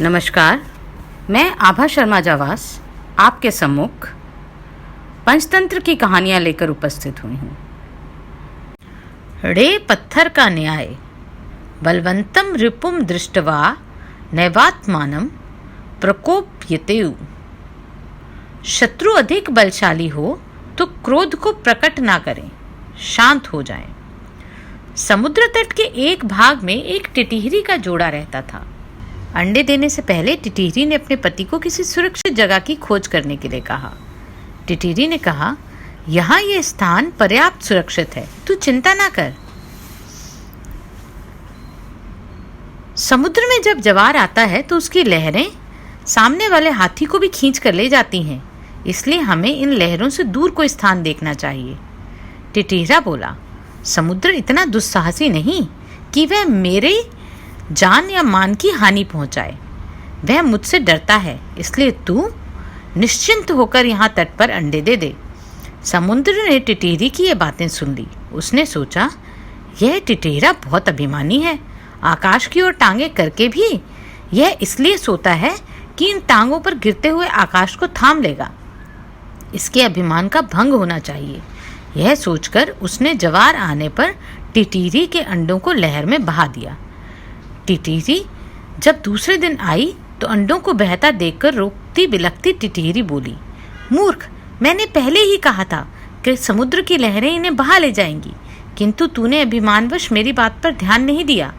नमस्कार, मैं आभा शर्मा जावास आपके सम्मुख पंचतंत्र की कहानियां लेकर उपस्थित हुई हूँ। रे पत्थर का न्याय बलवंतम रिपुम दृष्टवा नैवात्मानम प्रकोप्यतेउ। शत्रु अधिक बलशाली हो तो क्रोध को प्रकट ना करें, शांत हो जाएं। समुद्र तट के एक भाग में एक टिटिहरी का जोड़ा रहता था। अंडे देने से पहले टिटिहरी ने अपने पति को किसी सुरक्षित जगह की खोज करने के लिए कहा। टिटिहरी ने कहा, यहाँ ये स्थान पर्याप्त सुरक्षित है, तू चिंता ना कर। समुद्र में जब ज्वार आता है तो उसकी लहरें सामने वाले हाथी को भी खींच कर ले जाती हैं, इसलिए हमें इन लहरों से दूर कोई स्थान देखना चाहिए। टिटिहरा बोला, समुद्र इतना दुस्साहसी नहीं कि वह मेरे जान या मान की हानि पहुंचाए। वह मुझसे डरता है, इसलिए तू निश्चिंत होकर यहाँ तट पर अंडे दे दे। समुद्र ने टिटिहरी की ये बातें सुन ली। उसने सोचा, यह टिटिहरा बहुत अभिमानी है। आकाश की ओर टांगे करके भी यह इसलिए सोता है कि इन टांगों पर गिरते हुए आकाश को थाम लेगा। इसके अभिमान का भंग होना चाहिए। यह सोचकर उसने ज्वार आने पर टिटिहरी के अंडों को लहर में बहा दिया। टिटिहरी जब दूसरे दिन आई तो अंडों को बहता देखकर रोकती बिलखती टिटिहरी बोली, मूर्ख, मैंने पहले ही कहा था कि समुद्र की लहरें इन्हें बहा ले जाएंगी, किंतु तूने अभिमानवश मेरी बात पर ध्यान नहीं दिया।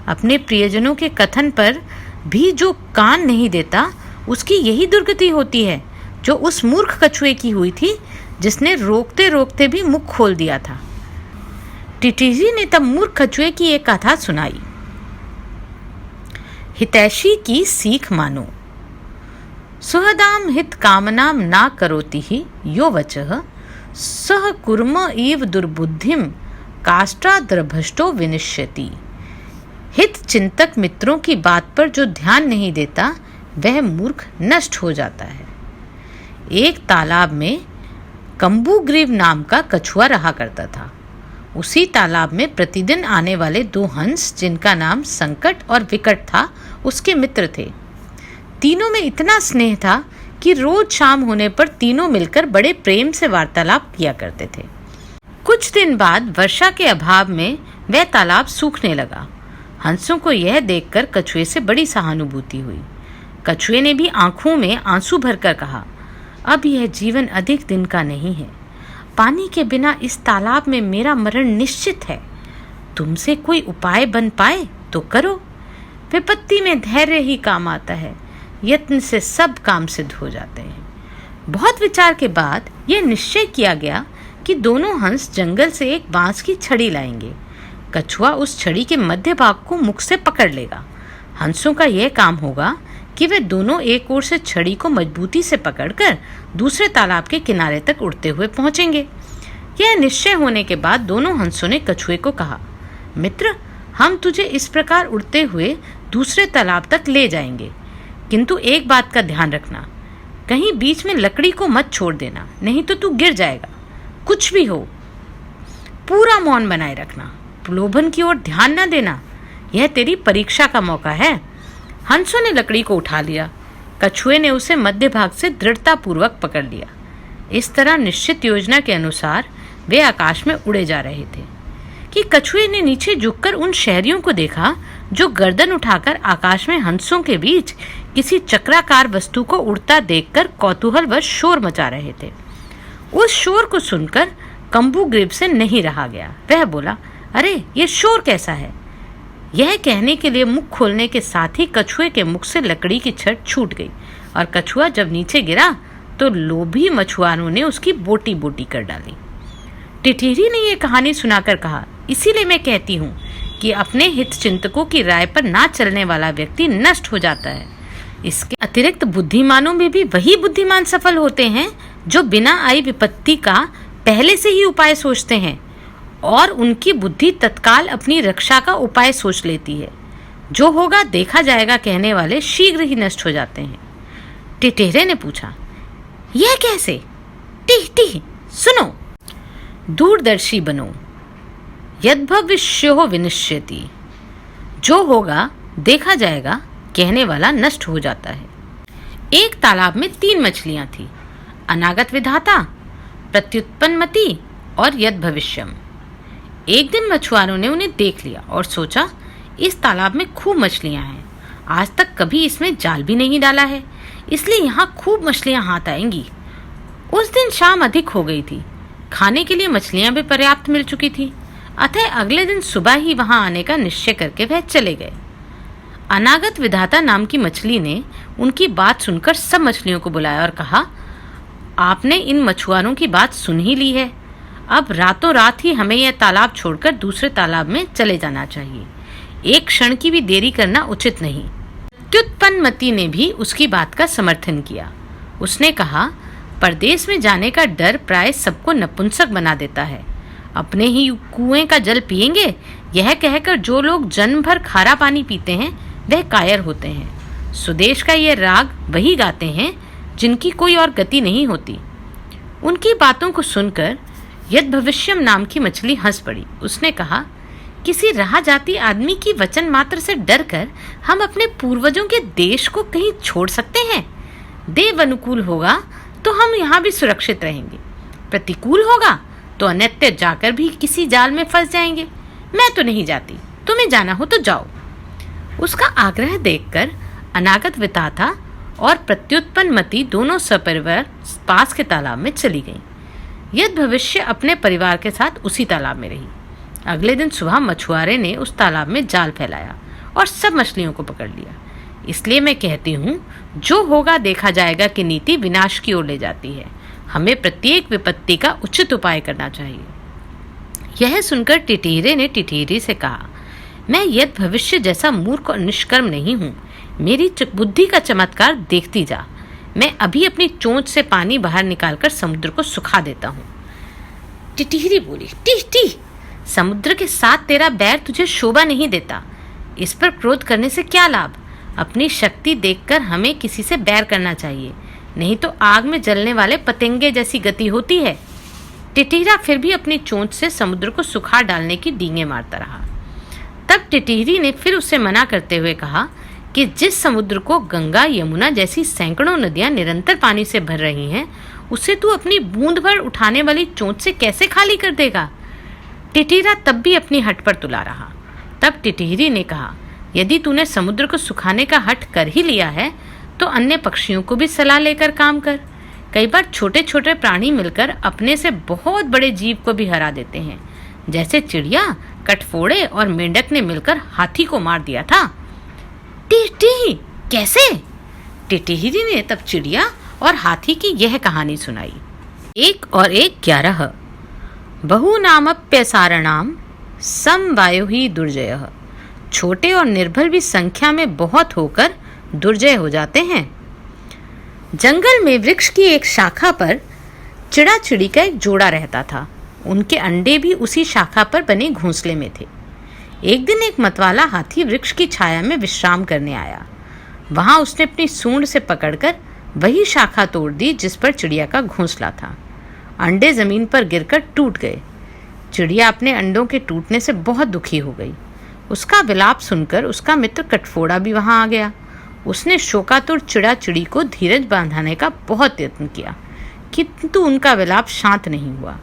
अपने प्रियजनों के कथन पर भी जो कान नहीं देता, उसकी यही दुर्गति होती है जो उस मूर्ख कछुए की हुई थी, जिसने रोकते रोकते भी मुख खोल दिया था। टिटिहरी ने तब मूर्ख कछुए की एक कथा सुनाई। हितैषी की सीख मानो। सुहदाम हित कामनाम ना करोति ही यो वचः सह कुर्म इव दुर्बुद्धिम काष्ठाद्रभष्टो विनिश्यति। हित चिंतक मित्रों की बात पर जो ध्यान नहीं देता, वह मूर्ख नष्ट हो जाता है। एक तालाब में कंबुग्रीव नाम का कछुआ रहा करता था। उसी तालाब में प्रतिदिन आने वाले दो हंस, जिनका नाम संकट और विकट था, उसके मित्र थे। तीनों में इतना स्नेह था कि रोज शाम होने पर तीनों मिलकर बड़े प्रेम से वार्तालाप किया करते थे। कुछ दिन बाद वर्षा के अभाव में वह तालाब सूखने लगा। हंसों को यह देखकर कछुए से बड़ी सहानुभूति हुई। कछुए ने भी आंखों में आंसू भरकर कहा, अब यह जीवन अधिक दिन का नहीं है। पानी के बिना इस तालाब में मेरा मरण निश्चित है। तुमसे कोई उपाय बन पाए तो करो। विपत्ति में धैर्य ही काम आता है। यत्न से सब काम सिद्ध हो जाते हैं। बहुत विचार के बाद यह निश्चय किया गया कि दोनों हंस जंगल से एक बांस की छड़ी लाएंगे। कछुआ उस छड़ी के मध्य भाग को मुख से पकड़ लेगा। हंसों का यह काम होगा कि वे दोनों एक ओर से छड़ी को मजबूती से पकड़कर दूसरे तालाब के किनारे तक उड़ते हुए पहुंचेंगे। यह निश्चय होने के बाद दोनों हंसों ने कछुए को कहा, मित्र, हम तुझे इस प्रकार उड़ते हुए दूसरे तालाब तक ले जाएंगे, किंतु एक बात का ध्यान रखना, कहीं बीच में लकड़ी को मत छोड़ देना, नहीं तो तू गिर जाएगा। कुछ भी हो, पूरा मौन बनाए रखना, प्रलोभन की ओर ध्यान न देना। यह तेरी परीक्षा का मौका है। हंसों ने लकड़ी को उठा लिया। कछुए ने उसे मध्य भाग से दृढ़तापूर्वक पकड़ लिया। इस तरह निश्चित योजना के अनुसार वे आकाश में उड़े जा रहे थे कि कछुए ने नीचे झुककर उन शहरियों को देखा जो गर्दन उठाकर आकाश में हंसों के बीच किसी चक्राकार वस्तु को उड़ता देखकर कौतूहलवश शोर मचा रहे थे। उस शोर को सुनकर कंबुग्रीव से नहीं रहा गया। वह बोला, अरे ये शोर कैसा है? यह कहने के लिए मुख खोलने के साथ ही कछुए के मुख से लकड़ी की छड़ छूट गई और कछुआ जब नीचे गिरा तो लोभी मछुआरों ने उसकी बोटी बोटी कर डाली। टिटिहरी ने यह कहानी सुनाकर कहा, इसीलिए मैं कहती हूँ कि अपने हित चिंतकों की राय पर ना चलने वाला व्यक्ति नष्ट हो जाता है। इसके अतिरिक्त बुद्धिमानों में भी वही बुद्धिमान सफल होते हैं जो बिना आई विपत्ति का पहले से ही उपाय सोचते हैं और उनकी बुद्धि तत्काल अपनी रक्षा का उपाय सोच लेती है। जो होगा देखा जाएगा कहने वाले शीघ्र ही नष्ट हो जाते हैं। टिटिहरे ने पूछा, यह कैसे? टिह टिह, सुनो। दूरदर्शी बनो, यद्भविष्यो विनिश्यति। जो होगा देखा जाएगा कहने वाला नष्ट हो जाता है। एक तालाब में 3 मछलियां थी, अनागत विधाता, प्रत्युत्पन्नमति और यद भविष्यम। एक दिन मछुआरों ने उन्हें देख लिया और सोचा, इस तालाब में खूब मछलियां हैं, आज तक कभी इसमें जाल भी नहीं डाला है, इसलिए यहाँ खूब मछलियां हाथ आएंगी। उस दिन शाम अधिक हो गई थी, खाने के लिए मछलियां भी पर्याप्त मिल चुकी थी, अतः अगले दिन सुबह ही वहां आने का निश्चय करके वह चले गए। अनागत विधाता नाम की मछली ने उनकी बात सुनकर सब मछलियों को बुलाया और कहा, आपने इन मछुआरों की बात सुन ही ली है, अब रातों रात ही हमें यह तालाब छोड़कर दूसरे तालाब में चले जाना चाहिए, एक क्षण की भी देरी करना उचित नहीं। प्रत्युत्पन्नमति ने भी उसकी बात का समर्थन किया। उसने कहा, परदेश में जाने का डर प्राय सबको नपुंसक बना देता है, अपने ही कुएं का जल पिएंगे, यह कहकर जो लोग जन्म भर खारा पानी पीते हैं वह कायर होते हैं। स्वदेश का ये राग वही गाते हैं जिनकी कोई और गति नहीं होती। उनकी बातों को सुनकर यद भविष्यम नाम की मछली हंस पड़ी। उसने कहा, किसी राह जाती आदमी की वचन मात्र से डरकर हम अपने पूर्वजों के देश को कहीं छोड़ सकते हैं? देव अनुकूल होगा तो हम यहाँ भी सुरक्षित रहेंगे, प्रतिकूल होगा तो अन्यत्र जाकर भी किसी जाल में फंस जाएंगे। मैं तो नहीं जाती, तुम्हें जाना हो तो जाओ। उसका आग्रह देखकर अनागत विधाता और प्रत्युत्पन्नमति दोनों सपरिवार पास के तालाब में चली गईं। यद भविष्य अपने परिवार के साथ उसी तालाब में रही। अगले दिन सुबह मछुआरे ने उस तालाब में जाल फैलाया और सब मछलियों को पकड़ लिया। इसलिए मैं कहती हूँ, जो होगा देखा जाएगा कि नीति विनाश की ओर ले जाती है। हमें प्रत्येक विपत्ति का उचित उपाय करना चाहिए। यह सुनकर टिटीरे ने टिटीरी से कहा, मैं यद भविष्य जैसा मूर्ख और निष्कर्म नहीं हूँ, मेरी बुद्धि का चमत्कार देखती जा। मैं अभी अपनी चोंच से पानी बाहर निकालकर समुद्र को सुखा देता हूँ। टिटीरी बोली, टी टी, समुद्र के साथ तेरा बैर तुझे शोभा नहीं देता, इस पर क्रोध करने से क्या लाभ? अपनी शक्ति देखकर हमें किसी से बैर करना चाहिए, नहीं तो आग में जलने वाले पतंगे जैसी गति होती है। टिटीरा फिर भी अपनी चोंच से समुद्र को सुखा डालने की डींगे मारता रहा। तब टिटीरी ने फिर उसे मना करते हुए कहा कि जिस समुद्र को गंगा यमुना जैसी सैकड़ों नदियां निरंतर पानी से भर रही हैं, उसे तू अपनी बूंद भर उठाने वाली चोंच से कैसे खाली कर देगा? टिटीरा तब भी अपनी हट पर तुला रहा। तब टिटीरी ने कहा, यदि तूने समुद्र को सुखाने का हठ कर ही लिया है तो अन्य पक्षियों को भी सलाह लेकर काम कर। कई बार छोटे छोटे प्राणी मिलकर अपने से बहुत बड़े जीव को भी हरा देते हैं, जैसे चिड़िया, कटफोड़े और मेंढक ने मिलकर हाथी को मार दिया था। टी कैसे? टिटीरी ने तब चिड़िया और हाथी की यह कहानी सुनाई। 1 और 1 11। बहुनामप्यसारणाम समवायो ही दुर्जयः। छोटे और निर्बल भी संख्या में बहुत होकर दुर्जय हो जाते हैं। जंगल में वृक्ष की एक शाखा पर चिड़ा चिड़ी का एक जोड़ा रहता था। उनके अंडे भी उसी शाखा पर बने घोंसले में थे। एक दिन एक मतवाला हाथी वृक्ष की छाया में विश्राम करने आया। वहां उसने अपनी सूंड से पकड़कर वही शाखा तोड़ दी जिस पर चिड़िया का घोंसला था। अंडे जमीन पर गिरकर टूट गए। चिड़िया अपने अंडों के टूटने से बहुत दुखी हो गई। उसका विलाप सुनकर उसका मित्र कटफोड़ा भी वहां आ गया। उसने शोकातुर चिड़ा चिड़ी को धीरज बांधाने का बहुत यत्न किया, किंतु उनका विलाप शांत नहीं हुआ।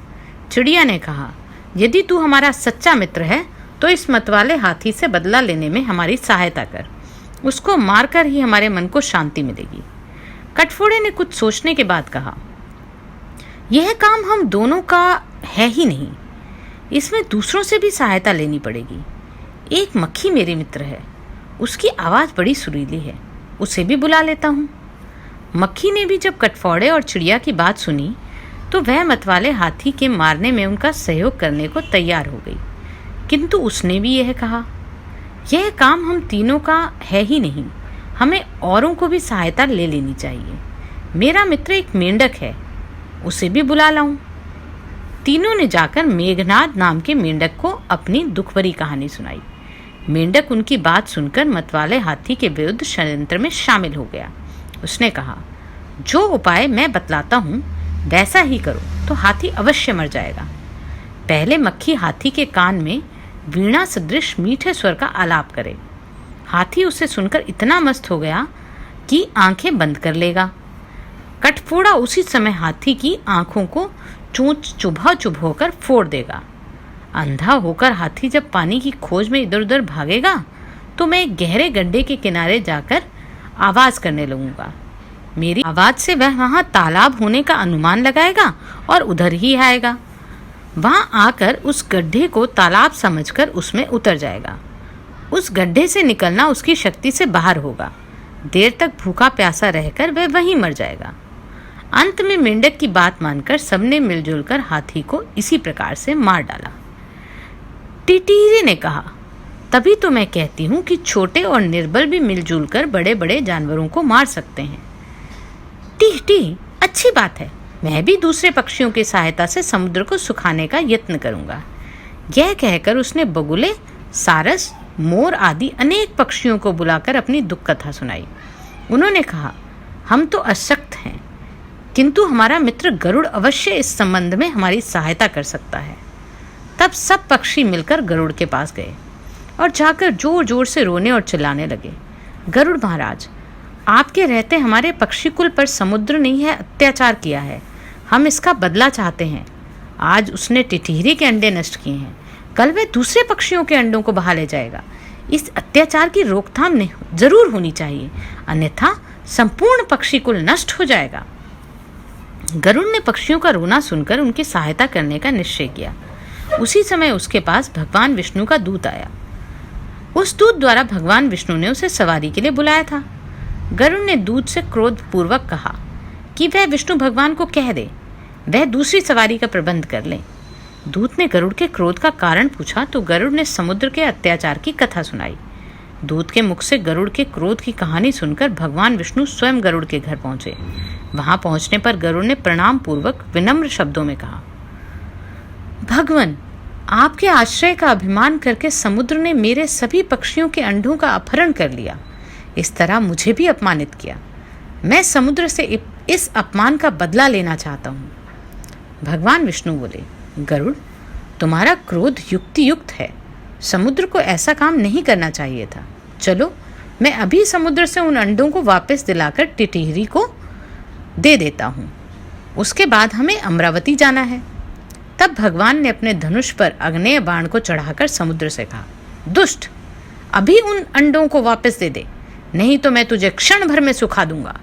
चिड़िया ने कहा, यदि तू हमारा सच्चा मित्र है तो इस मतवाले हाथी से बदला लेने में हमारी सहायता कर। उसको मारकर ही हमारे मन को शांति मिलेगी। कटफोड़े ने कुछ सोचने के बाद कहा, यह काम हम दोनों का है ही नहीं, इसमें दूसरों से भी सहायता लेनी पड़ेगी। एक मक्खी मेरे मित्र है, उसकी आवाज़ बड़ी सुरीली है, उसे भी बुला लेता हूँ। मक्खी ने भी जब कटफोड़े और चिड़िया की बात सुनी तो वह मतवाले हाथी के मारने में उनका सहयोग करने को तैयार हो गई, किंतु उसने भी यह कहा, यह काम हम तीनों का है ही नहीं, हमें औरों को भी सहायता ले लेनी चाहिए। मेरा मित्र एक मेंढक है, उसे भी बुला लाऊं। तीनों ने जाकर मेघनाद नाम के मेंढक को अपनी दुखभरी कहानी सुनाई। मेंढक उनकी बात सुनकर मतवाले हाथी के विरुद्ध षड्यंत्र में शामिल हो गया। उसने कहा, जो उपाय मैं बतलाता हूँ वैसा ही करो तो हाथी अवश्य मर जाएगा। पहले मक्खी हाथी के कान में वीणा सदृश मीठे स्वर का आलाप करे। हाथी उसे सुनकर इतना मस्त हो गया कि आंखें बंद कर लेगा। कठफोड़ा उसी समय हाथी की आंखों को चोंच चुभा फोड़ देगा। अंधा होकर हाथी जब पानी की खोज में इधर उधर भागेगा तो मैं एक गहरे गड्ढे के किनारे जाकर आवाज करने लगूंगा। मेरी आवाज से वह वहां तालाब होने का अनुमान लगाएगा और उधर ही आएगा। वहां आकर उस गड्ढे को तालाब समझकर उसमें उतर जाएगा। उस गड्ढे से निकलना उसकी शक्ति से बाहर होगा। देर तक भूखा प्यासा रहकर वह वहीं मर जाएगा। अंत में मेंढक की बात मानकर सबने मिलजुल कर हाथी को इसी प्रकार से मार डाला। टिटीरी ने कहा, तभी तो मैं कहती हूँ कि छोटे और निर्बल भी मिलजुल कर बड़े बड़े जानवरों को मार सकते हैं। टीह टीह, अच्छी बात है। मैं भी दूसरे पक्षियों की सहायता से समुद्र को सुखाने का यत्न करूंगा। यह कहकर उसने बगुले, सारस, मोर आदि अनेक पक्षियों को बुलाकर अपनी दुख कथा सुनाई। उन्होंने कहा, हम तो अशक्त हैं, किंतु हमारा मित्र गरुड़ अवश्य इस संबंध में हमारी सहायता कर सकता है। तब सब पक्षी मिलकर गरुड़ के पास गए और जाकर जोर जोर से रोने और चिल्लाने लगे। गरुड़ महाराज, आपके रहते हमारे पक्षी कुल पर समुद्र ने यह अत्याचार किया है। हम इसका बदला चाहते हैं। आज उसने टिटहिरी के अंडे नष्ट किए हैं, कल वह दूसरे पक्षियों के अंडों को बहा ले जाएगा। इस अत्याचार की रोकथाम जरूर होनी चाहिए, अन्यथा संपूर्ण पक्षी कुल नष्ट हो जाएगा। गरुड़ ने पक्षियों का रोना सुनकर उनकी सहायता करने का निश्चय किया। उसी समय उसके पास भगवान विष्णु का दूत आया। उस दूत द्वारा भगवान विष्णु ने उसे सवारी के लिए बुलाया था। गरुड़ ने दूत से क्रोध पूर्वक कहा कि वह विष्णु भगवान को कह दे वह दूसरी सवारी का प्रबंध कर ले। दूत ने गरुड़ के क्रोध का कारण पूछा तो गरुड़ ने समुद्र के अत्याचार की कथा सुनाई। दूत के मुख से गरुड़ के क्रोध की कहानी सुनकर भगवान विष्णु स्वयं गरुड़ के घर पहुंचे। वहां पहुंचने पर गरुड़ ने प्रणाम पूर्वक विनम्र शब्दों में कहा, भगवान, आपके आश्रय का अभिमान करके समुद्र ने मेरे सभी पक्षियों के अंडों का अपहरण कर लिया। इस तरह मुझे भी अपमानित किया। मैं समुद्र से इस अपमान का बदला लेना चाहता हूँ। भगवान विष्णु बोले, गरुड़, तुम्हारा क्रोध युक्तियुक्त है। समुद्र को ऐसा काम नहीं करना चाहिए था। चलो, मैं अभी समुद्र से उन अंडों को वापस दिलाकर टिटहिरी को दे देता हूँ। उसके बाद हमें अमरावती जाना है। तब भगवान ने अपने धनुष पर अग्नेय बाण को चढ़ाकर समुद्र से कहा, दुष्ट, अभी उन अंडों को वापस दे दे, नहीं तो मैं तुझे क्षण भर में सुखा दूंगा।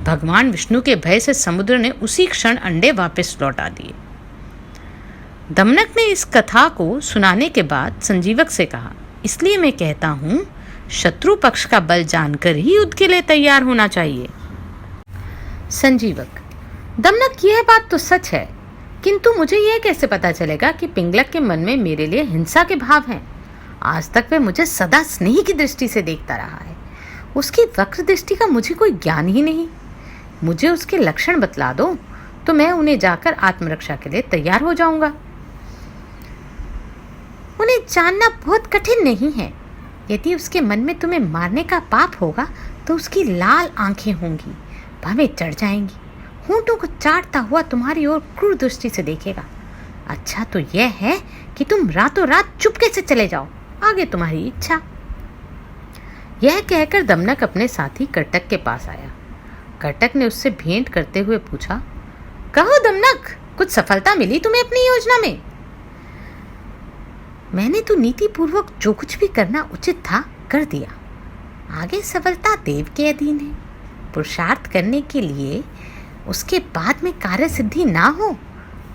भगवान विष्णु के भय से समुद्र ने उसी क्षण अंडे वापस लौटा दिए। दमनक ने इस कथा को सुनाने के बाद संजीवक से कहा, इसलिए मैं कहता हूँ, शत्रु पक्ष का बल जानकर ही युद्ध के लिए तैयार होना चाहिए। संजीवक, दमनक, यह बात तो सच है, किंतु मुझे यह कैसे पता चलेगा कि पिंगलक के मन में मेरे लिए हिंसा के भाव हैं। आज तक वह मुझे सदा स्नेह की दृष्टि से देखता रहा है। उसकी वक्र दृष्टि का मुझे कोई ज्ञान ही नहीं। मुझे उसके लक्षण बतला दो तो मैं उन्हें जाकर आत्मरक्षा के लिए तैयार हो जाऊंगा। उन्हें जानना बहुत कठिन नहीं है। यदि उसके मन में तुम्हें मारने का पाप होगा तो उसकी लाल आंखें होंगी, भावें चढ़ जाएंगी, होंठों को चाटता हुआ तुम्हारी ओर क्रूर दृष्टि से देखेगा। अच्छा तो यह है कि तुम रातों रात चुपके से चले जाओ, आगे तुम्हारी इच्छा। यह कहकर दमनक अपने साथी कर्टक के पास आया। कर्टक ने उससे भेंट करते हुए पूछा, कहो दमनक, कुछ सफलता मिली तुम्हें अपनी योजना में? मैंने तो नीति पूर्वक जो कुछ भी करना उचित था कर दिया। आगे सफलता देव के अधीन है। पुरुषार्थ करने के लिए उसके बाद में कार्य सिद्धि ना हो,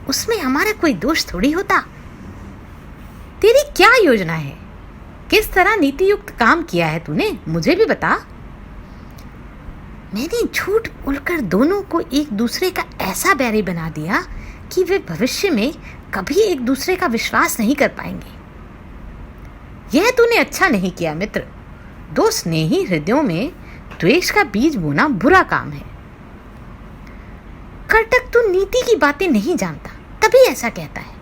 उसमें हमारा कोई दोष थोड़ी होता। तेरी क्या योजना है? किस तरह नीति युक्त काम किया है तूने, मुझे भी बता। मैंने झूठ बोलकर दोनों को एक दूसरे का ऐसा बैरी बना दिया कि वे भविष्य में कभी एक दूसरे का विश्वास नहीं कर पाएंगे। यह तूने अच्छा नहीं किया मित्र। दो स्नेही हृदयों में द्वेष का बीज बोना बुरा काम है। कर्टक, तू नीति की बातें नहीं जानता, तभी ऐसा कहता है।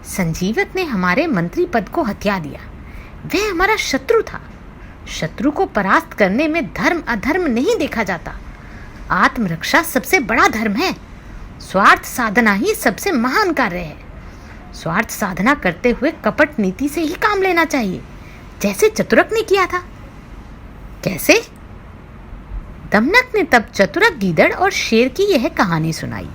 संजीवक ने हमारे मंत्री पद को हत्या दिया। वह हमारा शत्रु था। शत्रु को परास्त करने में धर्म अधर्म नहीं देखा जाता। आत्मरक्षा सबसे बड़ा धर्म है। स्वार्थ साधना ही सबसे महान कार्य है। स्वार्थ साधना करते हुए कपट नीति से ही काम लेना चाहिए, जैसे चतुरक ने किया था। कैसे? दमनक ने तब चतुरक गीदड़ और शेर की यह कहानी सुनाई।